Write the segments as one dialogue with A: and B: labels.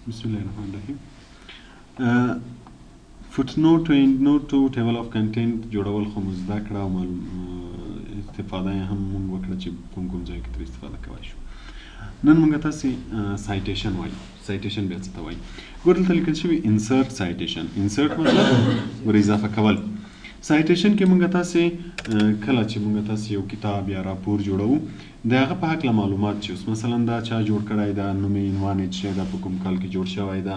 A: بسم الله الرحمن الرحیم. فوټنوټ او انډنوټ او ټیبل اف کنټینټ جوړول خو مو زده کړه او استفاده یې هم مونږ وکړه چې کوم کوم ځای کې ترې استفاده کولی شو. نن مونږ تاسې سایټیشن وایو. سایټیشن بیا څه ته وایي؟ ګور دلته لیکل شوي انسرټ سایټیشن. انسرټ مطلب ور اضافه کول. سایټیشن کې مونږ تاسې کله چې مونږ تاسې یو کتاب یا راپور جوړوو د هغه په هکله معلومات چې اوس مثلا دا چا جوړ کړی ده، نوم یې عنوان یې څه شی ده، په کوم کال کې جوړ شوی ده،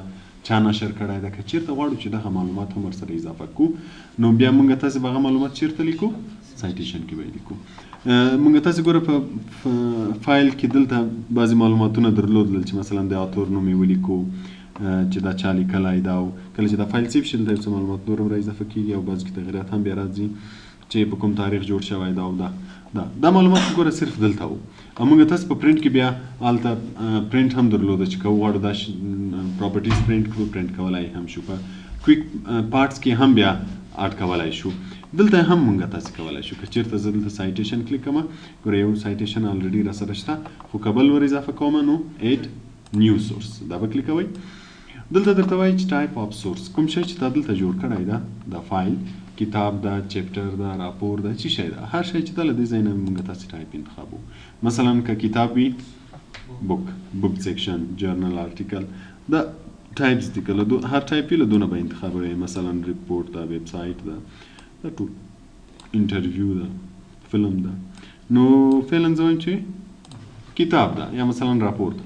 A: چا نشر کړی ده، که چېرته غواړو چې دغه معلومات هم ورسره اضافه کړو نو بیا مونږ تاسې به هغه معلومات چېرته لیکو؟ سایټیشن کې به یې لیکو. مونږ تاسې ګوره په فایل کې دلته بعضې معلوماتونه درلودل چې مثلا د اتور نوم یې ولیکو چې دا چا لیکلی ده، او کله چې دا فایل سیف شي دلته یو څه معلومات نور هم را اضافه کېږي او بعضې کې تغیرات هم بیا راځي چې په کوم تاریخ جوړ شوی ده او دا معلومات ګوره صرف دلته وو. او موږ تاسې په پرنټ کې بیا هلته پرنټ هم درلوده چې که وغواړو دا پراپرټیز پرنټ کړو، پرنټ کولی هم شو. په کویک پارټس کې هم بیا اډ کولی شو. دلته هم موږ تاسې کولی شو. که چېرته زه دلته سایټیشن کلیک کړم، ګوره یو سایټیشن الریډي را سره شته، خو که بل ور اضافه کوم نو ایډ نیو سورس دا به کلیکوئ. دلته درته وایي چې ټایپ اف سورس کوم شی چې تا دلته جوړ کړی ده، دا فایل کتاب ده، چپټر ده، راپور ده، څه شی ده، هر شی چې ده له دې ځای نه موږ تاسې ټایپ انتخابو. مثلا که کتاب وي بوک سیکشن، جرنل، آرټیکل، دا ټایپس دي. که هر ټایپ وي له دونه به انتخابوئ. مثلا ریپورټ ده، ویب سایټ ده، دا ټول انټرویو ده، فلم ده. نو فعلا زه وایم چې کتاب ده یا مثلا راپور ده.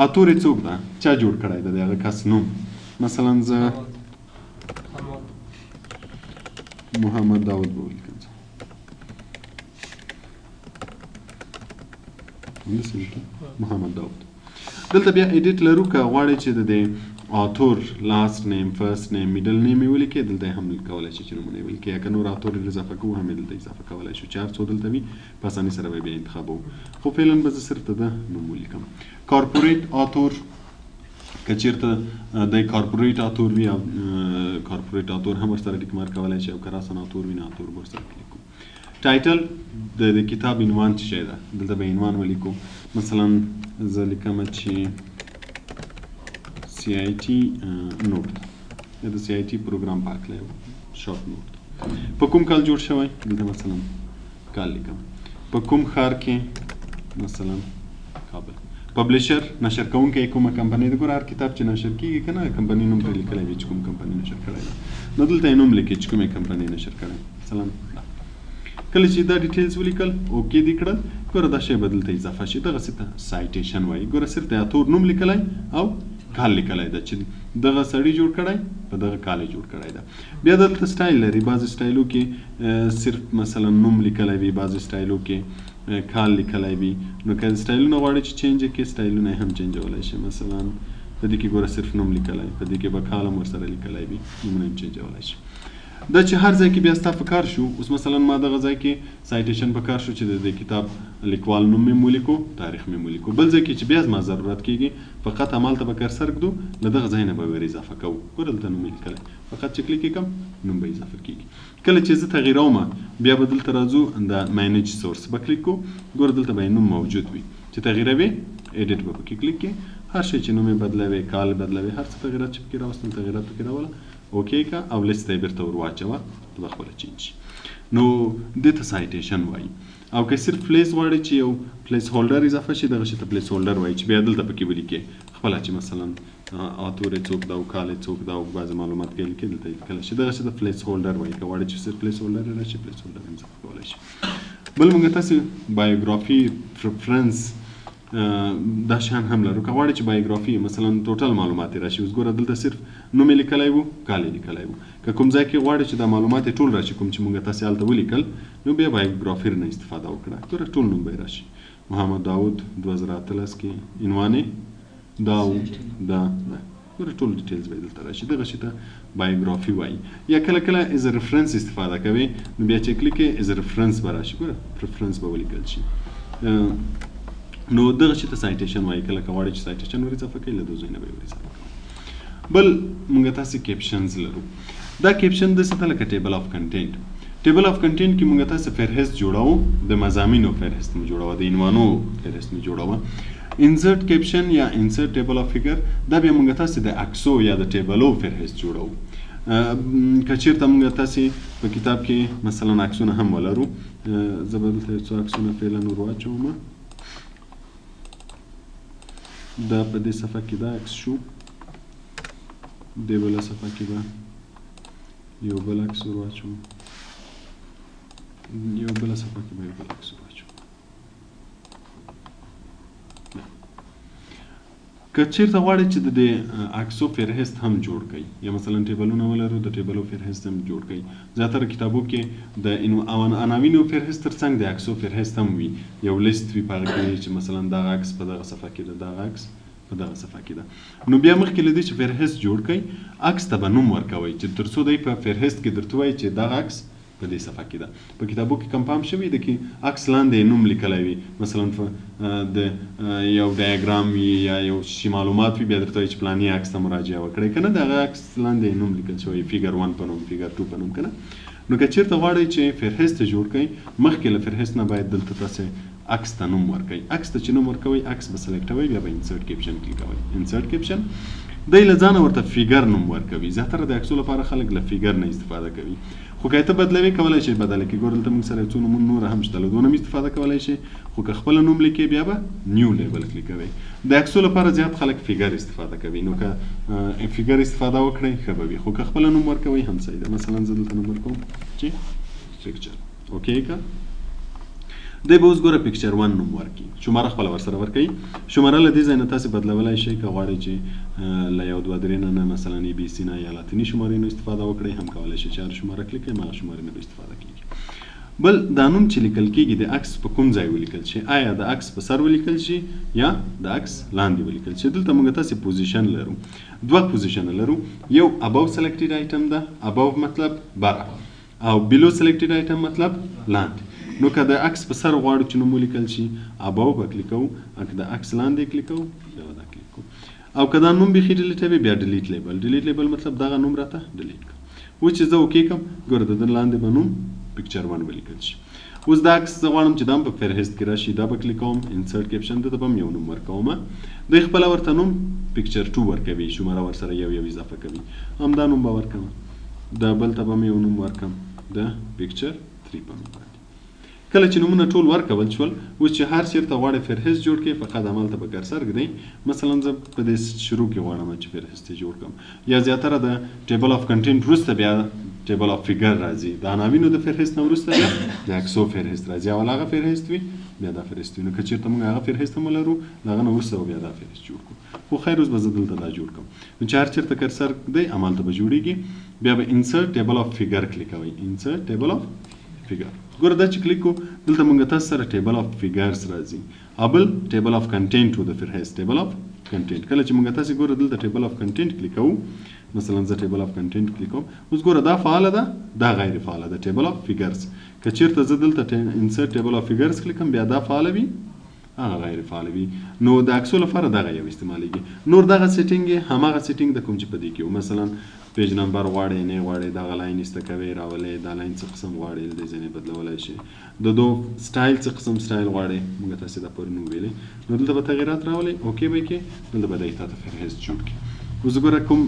A: اتور یې څوک ده، چا جوړ کړی ده، د هغه کس نوم. مثلا زه محمد داود به ولیکم. محمد داود. دلته بیا ایډیټ لرو. که غواړئ چې د دې اتور لاست نیم، فرست نیم، میډل نیم یې ولیکئ، دلته هم کولی شئ چې نومونه یې ولیکئ. یا که نور اتور یې اضافه کوو هم یې دلته اضافه کولی شو چې هر څو دلته وي په اسانۍ سره به یې بیا انتخابوو. خو فعلا به زه صرف د ده نوم ولیکم. کارپوریټ اتور، که چېرته دی کارپوریټ اتور وي او کارپوریټ اتور هم ورسره ټیک مارک کولی شي، او که راسن اتور وي نه اتور به ورسره کلیک کړو. ټایټل د کتاب عنوان څه شی ده، دلته به عنوان ولیکو. مثلا زه لیکم چې سی آی ټي نوټ یا د سی آی ټي پروګرام په هکله یو شارټ نوټ. په کوم کال جوړ شوی، دلته مثلا کال لیکم. په کوم ښار کې، مثلا کابل. پبلیشر، نشر کوونکی کومه کمپنۍ ده. ګوره هر کتاب چې نشر کېږي که نه کمپنۍ نوم پرې لیکلی وي چې کوم کمپنۍ نشر کړی ده، نو دلته یې نوم لیکي چې کومې کمپنۍ نشر کړی. مثلا کله چې دا ډیټیلز ولیکل، اوکې دې کړل، ګوره دا شی به دلته اضافه شي. دغسې ته سایټیشن وایي. ګوره صرف د اتور نوم لیکلی او کال لیکلی ده چې دغه سړي جوړ کړی، په دغه کال یې جوړ کړی ده. بیا دلته سټایل لري. بعضې سټایلو کې صرف مثلا نوم لیکلی وي، بعضې سټایلو کې کال لیکلی وي. نو که سټایلونه غواړئ چې چینج یې کړئ، سټایلونه یې هم چینجولی شي. مثلا په دې کې ګوره صرف نوم لیکلی، په دې کې به کال هم ورسره لیکلی وي، نومونه هم چینجولی شي. دا چې هر ځای کې بیا ستا په کار شو. اوس مثلا ما دغه ځای کې سایټیشن په کار شو چې د کتاب لیکوال نوم مې ولیکو، تاریخ مې ولیکو. بل ځای کې چې بیا زما ضرورت کېږي فقط همالته به کرسر ږدو، له دغه ځای نه به ور اضافه کوو. ګوره دلته نوم لیکلی، فقط چې کلیک یې کړم نوم به اضافه کېږي. کله چې زه تغییروم بیا به دلته راځو، د مینیج سورس به کلیک کوو. ګوره دلته به یې نوم موجود وي. چې تغییروي ایډیټ به پکې کلیک کړې، هر شی چې نوم یې بدلوي، کال بدلوي، هر څه تغییرات چې پکې راوستل تغییرات پکې راوله، اوکې که او لیست یې بیرته ور واچوه، به خپله چینج شي. نو دې ته سایټیشن وایي. او که صرف پلیس غواړئ چې یو پلیس هولډر اضافه شي، دغه شي ته پلیس هولډر وایي چې بیا دلته پکې ولیکئ خپله چې مثلا اتور یې څوک ده او کال یې څوک ده او بعضې معلومات کې لیکئ، دلته یې لیکلی شي. دغه شي ته پلیس هولډر وایي. که غواړئ چې صرف پلیس هولډر یې راشي، پلیس هولډر یې اضافه کولی شي. بل موږ تاسې بایوګرافي، پریفرنس، دا شیان هم لرو. که غواړئ چې بایوګرافي مثلا ټوټل معلومات یې راشي، اوس ګوره دلته صرف نوم یې لیکلی وو، کال یې لیکلی وو. که کوم ځای کې غواړئ چې دا معلومات یې ټول راشي کوم چې موږ تاسې هلته ولیکل، نو بیا بایوګرافي نه استفاده وکړه. ګوره ټول نوم به یې راشي. محمد داود 2018 کې، عنوان یې داود ده، ګوره ټول ډیټیلز به یې دلته راشي. دغه شي ته بایوګرافي وایي. یا کله کله از ریفرنس استفاده کوئ، نو بیا چې کلیک یې از ریفرنس به راشي. ګوره پریفرنس به ولیکل شي. نو دغه شي ته سایټیشن وایي. کله که غواړئ چې سایټیشن ور اضافه کړئ، له دو ځایونه به یې ور اضافه کوئ. بل موږ تاسې کیپشنز لرو. دا کیپشن داسې ته لکه ټیبل اف کنټینټ. ټیبل اف کنټینټ کې موږ تاسې فهرست جوړوو، د مضامینو فهرست مو جوړوه، د عنوانو فهرست مو جوړوه. انسرټ کیپشن یا انسرټ ټیبل اف فیګر دا بیا موږ تاسو د عکسو یا د ټیبلو فهرست جوړو. که چیرته موږ تاسو په کتاب کې مثلا عکسونه هم ولرو، زه به دلته څو عکسونه فعلا ور واچوم. دا په دې صفحه کې دا عکس شو، دې بله صفحه کې به یو بل عکس ور واچوم، یو بله صفحه کې به یو بل عکس ور واچوم. که چیرته غواړئ چې د دې عکسو فهرست هم جوړ کړئ یا مثلا ټیبلونه ولرو د ټیبلو فهرست هم جوړ کړئ. زیاتره کتابو کې د عناوینو فهرست ترڅنګ د عکسو فهرست هم وي، یو لیست وي په هغه کې چې مثلا دغه عکس په دغه صفحه کې ده، دغه عکس په دغه صفحه کې ده. نو بیا مخکې له دې چې فهرست جوړ کړئ عکس ته به نوم ورکوئ چې تر څو دی په فهرست کې درته وایي چې دغه عکس په دې صفحه کې ده. په کتابو کې کمپام شوي ده کې عکس لاندې نوم لیکلی وي، مثلا د یو ډایګرام وي یا یو شي معلومات وي، بیا درته وایي چې فلاني عکس ته مراجعه وکړئ که نه، د هغه عکس لاندې نوم لیکل شوی فیګر 1 په نوم، فیګر 2 په نوم که نه. نو که چیرته غواړئ چې فهرست جوړ کړئ مخکې له فهرست نه باید دلته تاسې عکس ته نوم ورکوئ. عکس ته چې نوم ورکوئ عکس به سلیکټوئ، بیا به انسرټ کیپشن کلیکوئ. انسرټ کیپشن دی له ځانه ورته فیګر نوم ورکوي. زیاتره د عکسو لپاره خلک له فیګر نه استفاده کوي، خو که ته بدلوي کولی شي بدله کړي. ګوره دلته موږ سره یو څو نومونه نور هم شته، له دونه هم استفاده کولی شي، خو که خپله نوم لیکې بیا به نیو لیبل کلیکوئ. د عکسو لپاره زیات خلک فیګر استفاده کوي، نو که فیګر استفاده وکړئ ښه به وي، خو که خپله نوم ورکوئ هم صحیح ده. مثلا زه دلته نوم ورکوم چې پکچر، اوکې که دی به اوس ګوره پکچر 1 نوم ورکړي، شماره خپله ورسره ورکوي. شماره له دې ځای نه تاسې بدلولی شئ که غواړئ چې له 1 2 3 نه مثلا ای بي سي نه یا لاتیني شمارې نه استفاده وکړئ، هم کولی شئ چې هر شماره کلیک کړئ، هغه شمارې نه به استفاده کېږي. بل دا نوم چې لیکل کېږي د عکس په کوم ځای ولیکل شي، آیا د عکس په سر ولیکل شي یا د عکس لاندې ولیکل شي. دلته موږ تاسې پوزیشن لرو، دوه پوزیشن لرو، یو اباو سلیکټډ آیټم ده، اباو مطلب بره، او بیلو سلیکټډ آیټم مطلب لاندې. نو که د عکس په سر غواړو چې نوم ولیکل شي اباو به کلیکو، او که د عکس لاندې کلیکو بیا به دا کلیکو، او که دا نوم بیخي ډیلیټوي بیا ډیلیټ لیبل. ډیلیټ لیبل مطلب دغه نوم راته ډیلیټ کړه. اوس چې زه اوکې کړم ګوره د ده لاندې به نوم پکچر 1 ولیکل شي. اوس دا عکس زه غواړم چې دا هم په فهرست کې راشي، دا به کلیکوم انسرټ کیپشن، دته به هم یو نوم ورکوم. دوی خپله ورته نوم پکچر 2 ورکوي، شماره ورسره یو یو اضافه کوي، همدا نوم به ورکوم. دا بل ته به هم یو نوم ورکم د پکچر 3 په نوم. کله چې نومونه ټول ورکول شول، اوس چې هر چېرته غواړئ فهرست جوړ کړئ فقط همالته به کرسر ږدئ. مثلا زه په دې شروع کې غواړم چې فهرست یې جوړ کړم، یا زیاتره د ټیبل اف کنټینټ وروسته بیا ټیبل اف فیګر راځي، د عناوینو د فهرست نه وروسته بیا د عکسو فهرست راځي، اول هغه فهرست وي بیا دا فهرست وي. نو که چېرته موږ هغه فهرست هم ولرو له هغه نه وروسته به بیا دا فهرست جوړ کړو، خو خیر اوس به زه دلته دا جوړ کړم. نو چې هر چېرته کرسر ږدئ همالته به جوړېږي، بیا به انسرټ ټیبل اف فیګر کلیکوئ. انسرټ ټیبل اف فیګر ګوره دا چې کلیک کو دلته موږ تاسو سره ټیبل اف فیګرز راځي، ابل ټیبل اف کنټینټ و د فهرست ټیبل اف کنټینټ. کله چې موږ تاسو ګوره دلته ټیبل اف کنټینټ کلیکو، مثلا زه ټیبل اف کنټینټ کلیکوم، اوس ګوره دا فعاله ده دا غیر فعاله ده ټیبل اف فیګرز. که چیرته زه دلته انسرټ ټیبل اف فیګرز کلیکم بیا دا فعاله وي هغه غیر فعاله وي. نو د عکسو لپاره دغه یو استعمالیږي. نور دغه سیټینګ هماغه سیټینګ د کوم چې په دې کې مثلا پیج نمبر غواړئ نه غواړئ دغه لاین ایسته کوئ راولئ، دا لاین څه قسم غواړئ د دې ځینې بدلولی شئ، د دو سټایل څه قسم سټایل غواړئ موږ تاسې دا پرون وویلې. نو دلته به تغیرات راولئ، اوکې به یې کړئ، دلته به دی تاته فهرست جوړ کړي. اوس ګوره کوم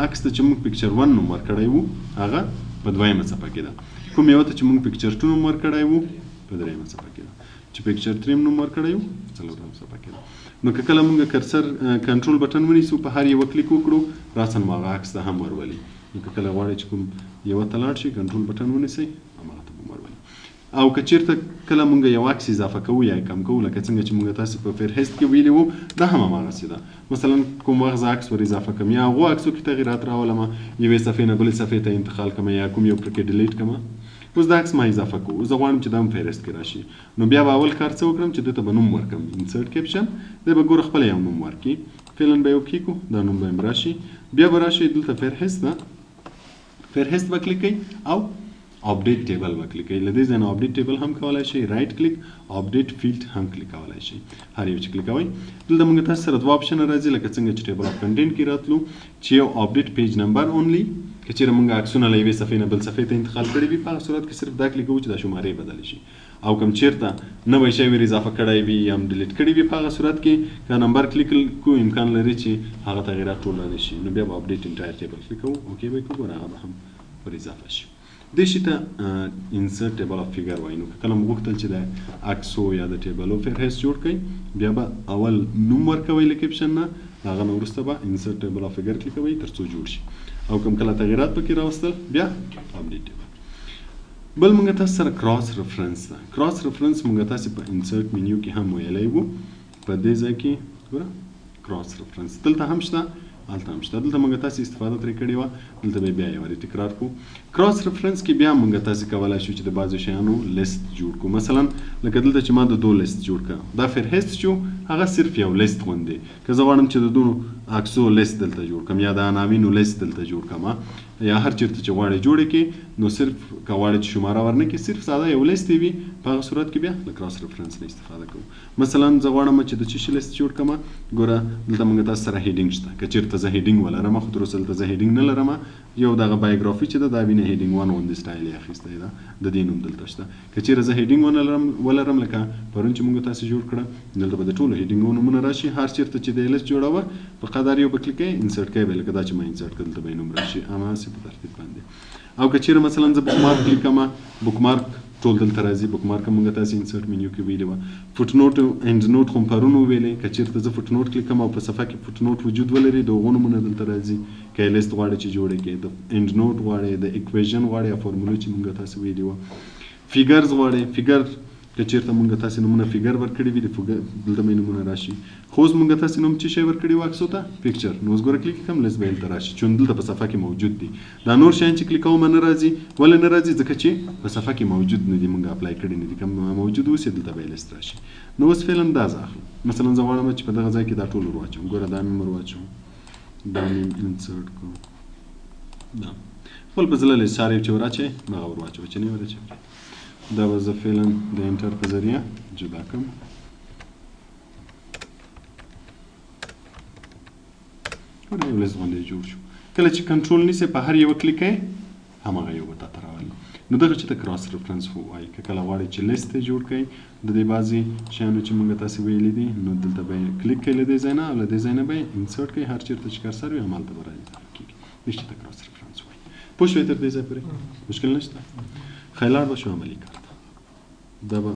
A: عکس ته چې موږ پکچر 1 نوم ورکړی وو هغه په 2مه صفحه کې ده، کوم یو ته چې موږ پکچر 2 نوم ورکړی وو په 3مه صفحه کې ده، چې پکچر 3 نوم ورکړی وو 4مه صفحه کې ده. نو که کله موږ کرسر کنټرول بټن ونیسو په هر یو کلیک وکړو راسن هغه عکس ته هم ورولي. نو که کله غواړئ چې کوم یوه ته لاړ شي کنټرول بټن ونیسئ هماغه ته به ورولي. او که چیرته کله موږ یو عکس اضافه کوو یا کم کوو لکه څنګه چې موږ تاسو په فهرست کې ویلي وو دا هم هماغسې ده. مثلا کوم وخت زه عکس ور اضافه کوم یا هغو عکسو کې تغیرات راولم، یوې صفحې نه بلې صفحې ته انتقال کوم یا کوم یو پرکې ډیلیټ کوم، اوس دا عکس ما اضافه کوو، زه غواړم چې دا هم فهرست کې راشي. نو بیا به اول کار څه وکړم چې دته به نوم ورکړم انسرټ کیپشن، دی به ګوره خپله یو نوم ورکړي، فعلا به یې اوکې کړو دا نوم به هم راشي. بیا به راشئ دلته فهرست ده، فهرست به کلیک کوئ او اپډیټ ټیبل به کلیک کوئ. له دې ځای نه اپډیټ ټیبل هم کولی شئ، رایټ کلیک اپډیټ فیلډ هم کلیک کولی شئ، هر یو چې کلیکوئ. دلته موږ تاسو سره 2 آپشنه راځي لکه څنګه چې ټیبل اف کنټینټ کې راتلو چې یو اپډیټ پیج نمبر اونلی، که چېرې موږ عکسونه له یوې صفحې نه بل صفحې ته انتقال کړي وي په هغه صورت کې صرف دا کلیک کوو چې دا شمارې بدلې شي، او کوم چیرته نوی شی ور اضافه کړی وي یا ډیلیټ کړی وي په هغه صورت کې که نمبر کلیک کو امکان لري چې هغه تغیرات ټول راشي نو بیا به اپډیټ انټایر ټیبل کلیک کوو اوکې به کوو هغه به هم ور اضافه شي. دې شي ته انسرټ ټیبل اف فیګر وایي. نو کله مو غوښتل چې د عکسو یا د ټیبلو فهرست جوړ کړئ بیا به اول نوم ورکوئ له کیپشن نه هغه نه وروسته به انسرټ ټیبل اف فیګر کلیک کوئ تر څو جوړ شي او کوم کله تغیرات پکې راوستل بیا اپډیټ ټیبل. بل موږ تاسو سره کراس ریفرنس ده. کراس ریفرنس موږ تاسو په انسرټ منیو کې هم ویلی وو. په دې ځای کې ګوره کراس ریفرنس دلته هم شته هلته هم شته. دلته موږ تاسو استفاده ترې کړې وه دلته به بیا یو وارې تکرار کړو. کراس ریفرنس کې بیا موږ تاسو کولی شو چې د بعضو شیانو لیست جوړ کړو. مثلا لکه دلته چې ما د دو لیست جوړ کړه دا فهرست شو هغه صرف یو لیست غوندې. که زه غواړم چې د دونو عکسو لیست دلته جوړ کړم یا د عناوینو لیست دلته جوړ کړم یا هر چیرته چې غواړئ جوړې کړي نو صرف که غواړئ چې شماره ورنه کړي صرف ساده یو لیست وي په هغه صورت کې بیا له کراس ریفرنس نه استفاده کوو. مثلا زه غواړم چې د څه شي لیست جوړ کړم ګوره دلته موږ تاسو سره هیډینګ شته. که چیرته زه هیډینګ ولرم خو تر اوسه دلته زه هیډینګ نه لرم یو دغه بایوګرافي چې ده دا وینه هیډینګ 1 غوندې سټایل یې اخیستی ده د دې نوم دلته شته. که چیرې زه هیډینګ ولرم لکه پرون چې موږ تاسو جوړ کړه دلته به د ټولو هیډینګونو نومونه راشي. هر چیرته چې د لیست جوړوه په قدر یو به کلیک کوئ انسرټ کوئ به لکه دا چې ما انسرټ کړه دلته به یې نوم راشي هماسې په ترتیب باندې. او که چیرې مثلا زه بک مارک کلیک کړم بک مارک ټول دلته راځي. بک مارک موږ تاسو انسرټ منیو کې ویلې وه. فوټ نوټ اینډ نوټ خو پرون وویلې. که چیرته زه فوټ نوټ کلیک کړم او په صفحه کې فوټ نوټ وجود ولري د هغو نومونه دلته راځي. که یې لیست غواړئ چې جوړې کړئ د اینډ نوټ غواړئ د اکویژن غواړئ یا فارموله چې موږ تاسو ویلې وه. فیګرز غواړئ فیګر که چیرته موږ تاسو نومونه فیګر ورکړي وي دلته مې نومونه راشي. خو اوس موږ تاسو نوم څه شی ورکړي وو عکسو ته پکچر. نو اوس ګوره کلیک کوم لیست به هلته راشي چون دلته په صفحه کې موجود دي. دا نور شیان چې کلیک کوم نه راځي ولې نه راځي ځکه چې په صفحه کې موجود نه دي موږ اپلای کړي نه دي. کوم موجود اوسي دلته به لیست راشي. نو اوس فعلا دا زه اخلم مثلا زه غواړم چې په دغه ځای کې دا ټول ور واچوم. ګوره دا مې ور واچوم دا مې انسرټ کوم دا خپل په زړه له ساري چې ور اچوي هغه ور واچوي چې نه ور اچوي دا به زه فعلا د انټر په ذریعه جدا کړم. یو لیست غوندې جوړ شو. کله چې کنټرول نیسئ په هر یوه کلیک کوئ هماغه یو به تاته راولي. نو دغه چې ته کراس ریفرنس وایي. که کله غواړئ چې لیست یې جوړ کړئ د دې بعضې شیانو چې موږ تاسې ویلي دي نو دلته به یې کلیک کړئ له دې ځای نه او له دې ځای نه به یې انسرټ کړئ. هر چېرته چې کرسر وي همالته به رااضافه کېږي. دې چې ته کراس ریفرنس وایي. پوه شوئ تر دې ځای پورې مشکل نشته. خیلاړ به شو عملي کار ته دا به